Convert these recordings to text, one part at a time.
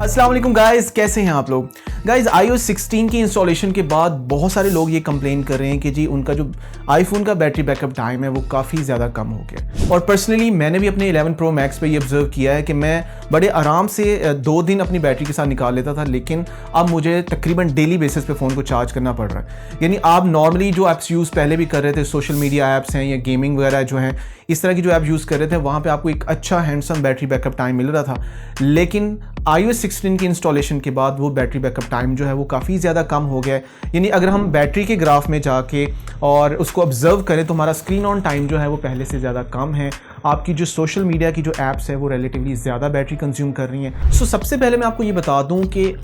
अस्सलाम वालेकुम गाइस, कैसे हैं आप लोग। गाइस iOS 16 की इंस्टॉलेशन के बाद बहुत सारे लोग ये कंप्लेन कर रहे हैं कि जी उनका जो आईफोन का बैटरी बैकअप टाइम है वो काफ़ी ज़्यादा कम हो गया। और पर्सनली मैंने भी अपने 11 Pro Max पे ये ऑब्जर्व किया है कि मैं बड़े आराम से 2 दिन अपनी बैटरी के साथ निकाल लेता था, लेकिन अब मुझे तकरीबन डेली बेसिस पे फ़ोन को चार्ज करना पड़ रहा है। यानी आप नॉर्मली जो ऐप्स यूज़ पहले भी कर रहे थे, सोशल मीडिया ऐप्स हैं या गेमिंग वगैरह जो हैं, इस तरह की जो ऐप यूज़ कर रहे थे, वहाँ पे आपको एक अच्छा हैंडसम बैटरी बैकअप टाइम मिल रहा था। लेकिन iOS 16 की इंस्टॉलेशन के बाद वो बैटरी बैकअप टाइम जो है वो काफ़ी ज़्यादा कम हो गया है। यानी अगर हम बैटरी के ग्राफ में जाके और उसको ऑब्जर्व करें तो हमारा स्क्रीन ऑन टाइम जो है वो पहले से ज़्यादा कम है। आपकी जो सोशल मीडिया की जो ऐप्स है वो रिलेटिवली ज़्यादा बैटरी कंज्यूम कर रही हैं। सबसे पहले मैं आपको ये बता दूं कि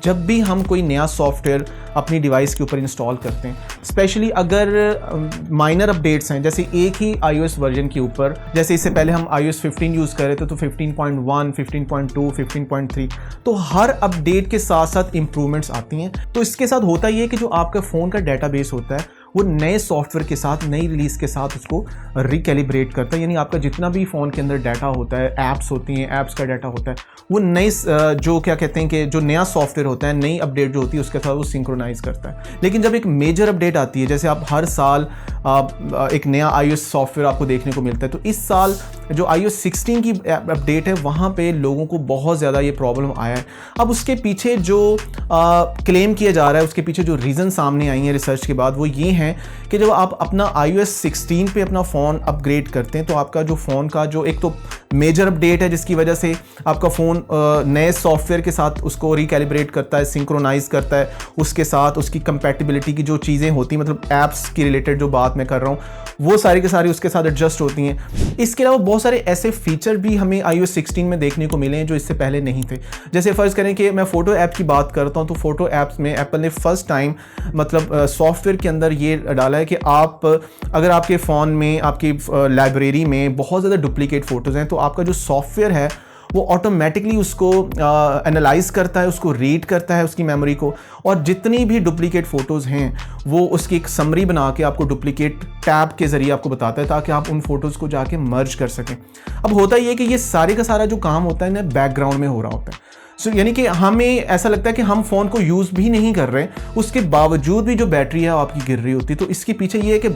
जब भी हम कोई नया सॉफ्टवेयर अपनी डिवाइस के ऊपर इंस्टॉल करते हैं, स्पेशली अगर माइनर अपडेट्स हैं, जैसे एक ही iOS वर्जन के ऊपर, जैसे इससे पहले हम iOS 15 यूज़ कर रहे थे तो 15.1, 15.2, 15.3, तो हर अपडेट के साथ साथ इम्प्रूवमेंट्स आती हैं। तो इसके साथ होता ये है कि जो आपका फ़ोन का डेटाबेस होता है वो नए सॉफ्टवेयर के साथ, नई रिलीज़ के साथ उसको रिकैलिब्रेट करता है। यानी आपका जितना भी फ़ोन के अंदर डाटा होता है, ऐप्स होती हैं, ऐप्स का डाटा होता है, वो नई जो क्या कहते हैं कि जो नया सॉफ्टवेयर होता है, नई अपडेट जो होती है उसके साथ वो सिंक्रोनाइज़ करता है। लेकिन जब एक मेजर अपडेट आती है, जैसे आप हर साल एक नया iOS सॉफ्टवेयर आपको देखने को मिलता है, तो इस साल जो iOS 16 की अपडेट है वहाँ पे लोगों को बहुत ज़्यादा ये प्रॉब्लम आया है। अब उसके पीछे जो क्लेम किया जा रहा है, उसके पीछे जो रीज़न सामने आई हैं रिसर्च के बाद, वो ये हैं कि जब आप अपना iOS 16 पे अपना फ़ोन अपग्रेड करते हैं तो आपका जो फ़ोन का जो एक तो मेजर अपडेट है जिसकी वजह से आपका फ़ोन नए सॉफ्टवेयर के साथ उसको रिकैलिब्रेट करता है, सिंक्रोनाइज़ करता है, उसके साथ उसकी कंपैटिबिलिटी की जो चीज़ें होती हैं, मतलब ऐप्स की रिलेटेड जो बात मैं कर रहा हूँ, वो सारी के सारी उसके साथ एडजस्ट होती हैं। इसके अलावा बहुत सारे ऐसे फीचर भी हमें iOS 16 में देखने को मिले हैं जो इससे पहले नहीं थे। जैसे फ़र्ज़ करें कि मैं फ़ोटो ऐप की बात करता हूँ, तो फ़ोटो ऐप्स में एप्पल ने फ़र्स्ट टाइम मतलब सॉफ्टवेयर के अंदर ये डाला है कि आप अगर आपके फ़ोन में, आपकी लाइब्रेरी में बहुत ज़्यादा डुप्लीकेट फ़ोटोज़ हैं, तो आपका जो सॉफ्टवेयर है वो ऑटोमेटिकली उसको एनालाइज करता है, उसको रीड करता है उसकी मेमोरी को, और जितनी भी डुप्लीकेट फ़ोटोज़ हैं वो उसकी एक समरी बना के आपको डुप्लीकेट टैब के ज़रिए आपको बताता है ताकि आप उन फ़ोटोज़ को जाके मर्ज कर सकें। अब होता ये कि ये सारे का सारा जो काम होता है ना बैकग्राउंड में हो रहा होता है। यानी कि हमें ऐसा लगता है कि हम फ़ोन को यूज़ भी नहीं कर रहे, उसके बावजूद भी जो बैटरी है आपकी गिर रही होती है। तो इसके पीछे ये है कि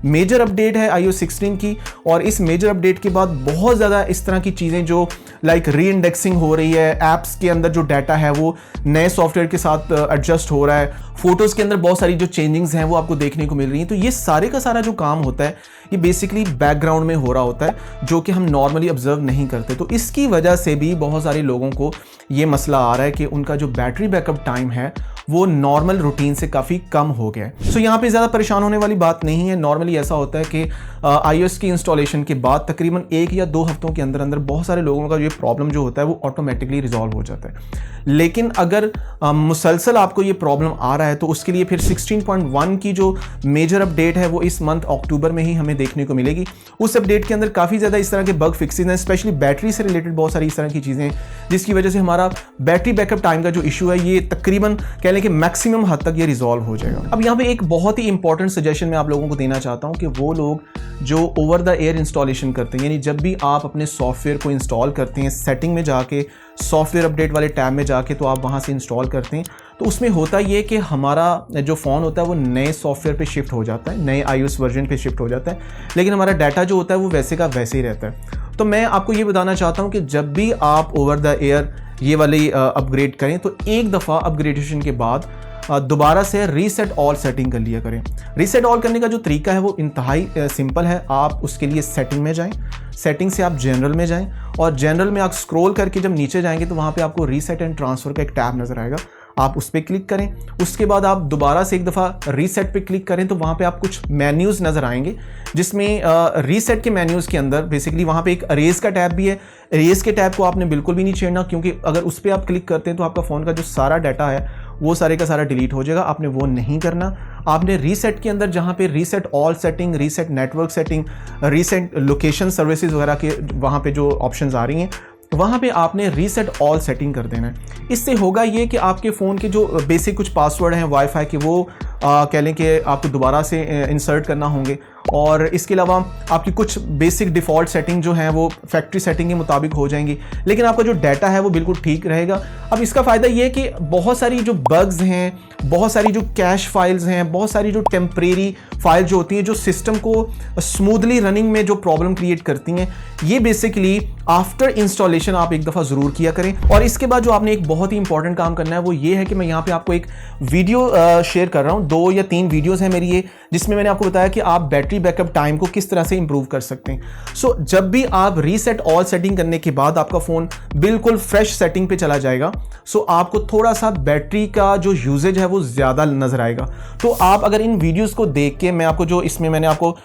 मेजर अपडेट है iOS 16 की, और इस मेजर अपडेट के बाद बहुत ज़्यादा इस तरह की चीज़ें जो लाइक री इंडेक्सिंग हो रही है, ऐप्स के अंदर जो डाटा है वो नए सॉफ्टवेयर के साथ एडजस्ट हो रहा है, फ़ोटोज़ के अंदर बहुत सारी जो चेंजिंग्स हैं वो आपको देखने को मिल रही हैं। तो ये सारे का सारा जो काम होता है ये बेसिकली बैकग्राउंड में हो रहा होता है, जो कि हम नॉर्मली ऑब्जर्व नहीं करते। तो इसकी वजह से भी बहुत सारे लोगों को ये मसला आ रहा है कि उनका जो बैटरी बैकअप टाइम है वो नॉर्मल रूटीन से काफ़ी कम हो गया है। यहाँ पे ज़्यादा परेशान होने वाली बात नहीं है। नॉर्मली ऐसा होता है कि iOS की इंस्टॉलेशन के बाद तकरीबन 1 या 2 हफ्तों के अंदर अंदर बहुत सारे लोगों का ये प्रॉब्लम जो होता है वो ऑटोमेटिकली रिजॉल्व हो जाता है। लेकिन अगर मुसलसल आपको ये प्रॉब्लम आ रहा है तो उसके लिए फिर 16.1 की जो मेजर अपडेट है वो इस मंथ अक्टूबर में ही हमें देखने को मिलेगी। उस अपडेट के अंदर काफ़ी ज़्यादा इस तरह के बग फिक्सेस हैं, स्पेशली बैटरी से रिलेटेड बहुत सारी इस तरह की चीज़ें हैं जिसकी वजह से हमारा बैटरी बैकअप टाइम का जो इशू है ये तकरीबन कह लें कि मैक्सिमम हद तक ये रिजॉल्व हो जाएगा। अब यहाँ पे एक बहुत ही इंपॉर्टेंट सजेशन मैं आप लोगों को देना चाहता हूँ कि वो लोग जो ओवर द एयर इंस्टॉलेशन करते हैं, यानी जब भी आप अपने सॉफ्टवेयर को इंस्टॉल करते हैं, सेटिंग में जाके, सॉफ्टवेयर अपडेट वाले टैब में जाके तो आप वहाँ से इंस्टॉल करते हैं, तो उसमें होता ये कि हमारा जो फ़ोन होता है वो नए सॉफ्टवेयर पे शिफ्ट हो जाता है, नए iOS वर्जन पे शिफ्ट हो जाता है, लेकिन हमारा डाटा जो होता है वो वैसे का वैसे ही रहता है। तो मैं आपको ये बताना चाहता हूँ कि जब भी आप ओवर द एयर ये वाली अपग्रेड करें तो एक दफ़ा अपग्रेडेशन के बाद दोबारा से रीसेट ऑल सेटिंग कर लिया करें। रीसेट ऑल करने का जो तरीका है वो इंतहाई सिंपल है। आप उसके लिए सेटिंग में जाएं, सेटिंग से आप जनरल में जाएं, और जनरल में आप स्क्रॉल करके जब नीचे जाएंगे तो वहाँ पे आपको रीसेट एंड ट्रांसफ़र का एक टैब नज़र आएगा, आप उस पर क्लिक करें। उसके बाद आप दोबारा से एक दफ़ा रीसेट पे क्लिक करें तो वहाँ पे आप कुछ मेन्यूज़ नज़र आएंगे, जिसमें रीसेट के मेन्यूज़ के अंदर बेसिकली वहाँ पे एक अरेज का टैब भी है। अरेज के टैब को आपने बिल्कुल भी नहीं छेड़ना, क्योंकि अगर उस पर आप क्लिक करते हैं तो आपका फ़ोन का जो सारा डाटा है वो सारे का सारा डिलीट हो जाएगा। आपने वो नहीं करना। आपने रीसेट के अंदर जहाँ पे reset all setting, reset network setting, reset location services वगैरह के वहाँ पे जो ऑप्शंस आ रही हैं, वहाँ पे आपने रीसेट ऑल सेटिंग कर देना है। इससे होगा ये कि आपके फ़ोन के जो बेसिक कुछ पासवर्ड हैं वाईफाई के वो कह लें कि आपको दोबारा से इंसर्ट करना होंगे, और इसके अलावा आपकी कुछ बेसिक डिफ़ॉल्ट सेटिंग जो हैं वो फैक्ट्री सेटिंग के मुताबिक हो जाएंगी, लेकिन आपका जो डाटा है वो बिल्कुल ठीक रहेगा। अब इसका फ़ायदा ये है कि बहुत सारी जो बग्स हैं, बहुत सारी जो कैश फाइल्स हैं, बहुत सारी जो टेम्परेरी फाइल जो होती हैं जो सिस्टम को स्मूथली रनिंग में जो प्रॉब्लम क्रिएट करती हैं, ये बेसिकली आफ्टर इंस्टॉलेशन आप एक दफ़ा ज़रूर किया करें। और इसके बाद जो आपने एक बहुत ही इंपॉर्टेंट काम करना है वो ये है कि मैं यहाँ पे आपको एक वीडियो शेयर कर रहा हूँ, 2 या 3 वीडियोज़ हैं मेरी ये, जिसमें मैंने आपको बताया कि आप बैटरी बैकअप टाइम को किस तरह से इंप्रूव कर सकते हैं। सो जब भी आप रीसेट ऑल सेटिंग करने के बाद आपका फ़ोन बिल्कुल फ्रेश सेटिंग पे चला जाएगा, सो आपको थोड़ा सा बैटरी का जो यूजेज है वो ज़्यादा नज़र आएगा। तो आप अगर इन वीडियोज़ को देख के, मैं आपको जो इसमें मैंने आपको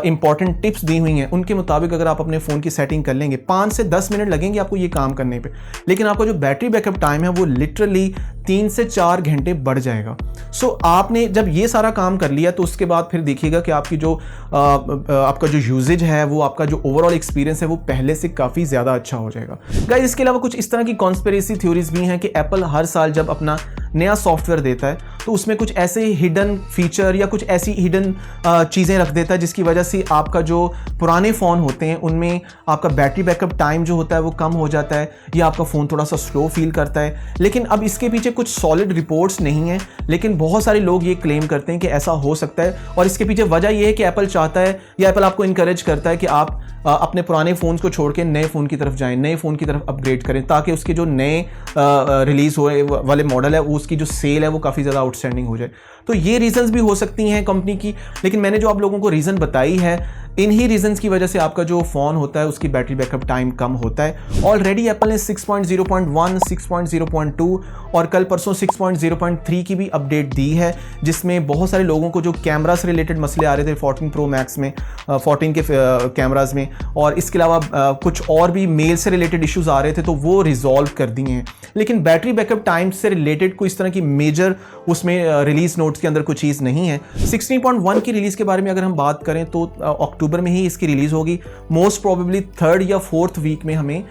इंपॉर्टेंट टिप्स दी हुई हैं उनके मुताबिक अगर आप अपने फ़ोन की सेटिंग कर लेंगे, 5 से 10 मिनट लगेंगे आपको ये काम करने पे, लेकिन आपका जो बैटरी बैकअप टाइम है वो लिटरली 3 से 4 घंटे बढ़ जाएगा। सो आपने जब ये सारा काम कर लिया तो उसके बाद फिर देखिएगा कि आपकी जो आपका जो यूजेज है, वो आपका जो ओवरऑल एक्सपीरियंस है वो पहले से काफ़ी ज़्यादा अच्छा हो जाएगा। गाइस, इसके अलावा कुछ इस तरह की कॉन्स्पिरेसी थ्योरीज भी हैं कि एप्पल हर साल जब अपना नया सॉफ्टवेयर देता है तो उसमें कुछ ऐसे हिडन फीचर या कुछ ऐसी हिडन चीज़ें रख देता है जिसकी वजह से आपका जो पुराने फ़ोन होते हैं उनमें आपका बैटरी बैकअप टाइम जो होता है वो कम हो जाता है या आपका फ़ोन थोड़ा सा स्लो फील करता है। लेकिन अब इसके पीछे कुछ सॉलिड रिपोर्ट्स नहीं है, लेकिन बहुत सारे लोग ये क्लेम करते हैं कि ऐसा हो सकता है। और इसके पीछे वजह यह है कि एप्पल चाहता है या एप्पल आपको इनकरेज करता है कि आप अपने पुराने फ़ोन को छोड़ के नए फ़ोन की तरफ जाएं, नए फ़ोन की तरफ अपग्रेड करें, ताकि उसके जो नए रिलीज़ हुए वाले मॉडल है उसकी जो सेल है वो काफ़ी ज़्यादा आउटस्टैंडिंग हो जाए। तो ये रीजंस भी हो सकती हैं कंपनी की, लेकिन मैंने जो आप लोगों को रीज़न बताई है, इन्हीं रीजंस की वजह से आपका जो फ़ोन होता है उसकी बैटरी बैकअप टाइम कम होता है। ऑलरेडी एप्पल ने 6.0.1, 6.0.2 और कल परसों 6.0.3 की भी अपडेट दी है, जिसमें बहुत सारे लोगों को जो कैमरा से रिलेटेड मसले आ रहे थे 14 प्रो मैक्स में, 14 के कैमराज में, और इसके अलावा कुछ और भी मेल से रिलेटेड इश्यूज आ रहे थे, तो वो रिजॉल्व कर दिए हैं। लेकिन बैटरी बैकअप टाइम से रिलेटेड कोई इस तरह की मेजर उसमें रिलीज नोट्स के अंदर कोई चीज़ नहीं है। 16.1 की रिलीज़ के बारे में अगर हम बात करें तो अक्टूबर में ही इसकी रिलीज़ होगी, मोस्ट प्रोबेबली 3rd या 4th वीक में हमें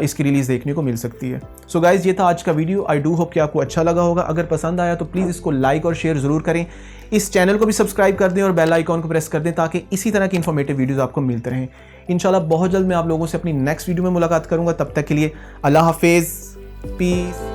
इसकी रिलीज़ देखने को मिल सकती है। सो गाइज, ये था आज का वीडियो। आई डू होप कि आपको अच्छा लगा होगा। अगर पसंद आया तो प्लीज़ इसको लाइक और शेयर ज़रूर करें। इस चैनल को भी सब्सक्राइब कर दें और बेल आइकॉन को प्रेस कर दें ताकि इसी तरह की इन्फॉर्मेटिव वीडियोज़ आपको मिलते रहें। इंशाल्लाह बहुत जल्द मैं आप लोगों से अपनी नेक्स्ट वीडियो में मुलाकात करूँगा। तब तक के लिए अल्लाह हाफिज़, पीस।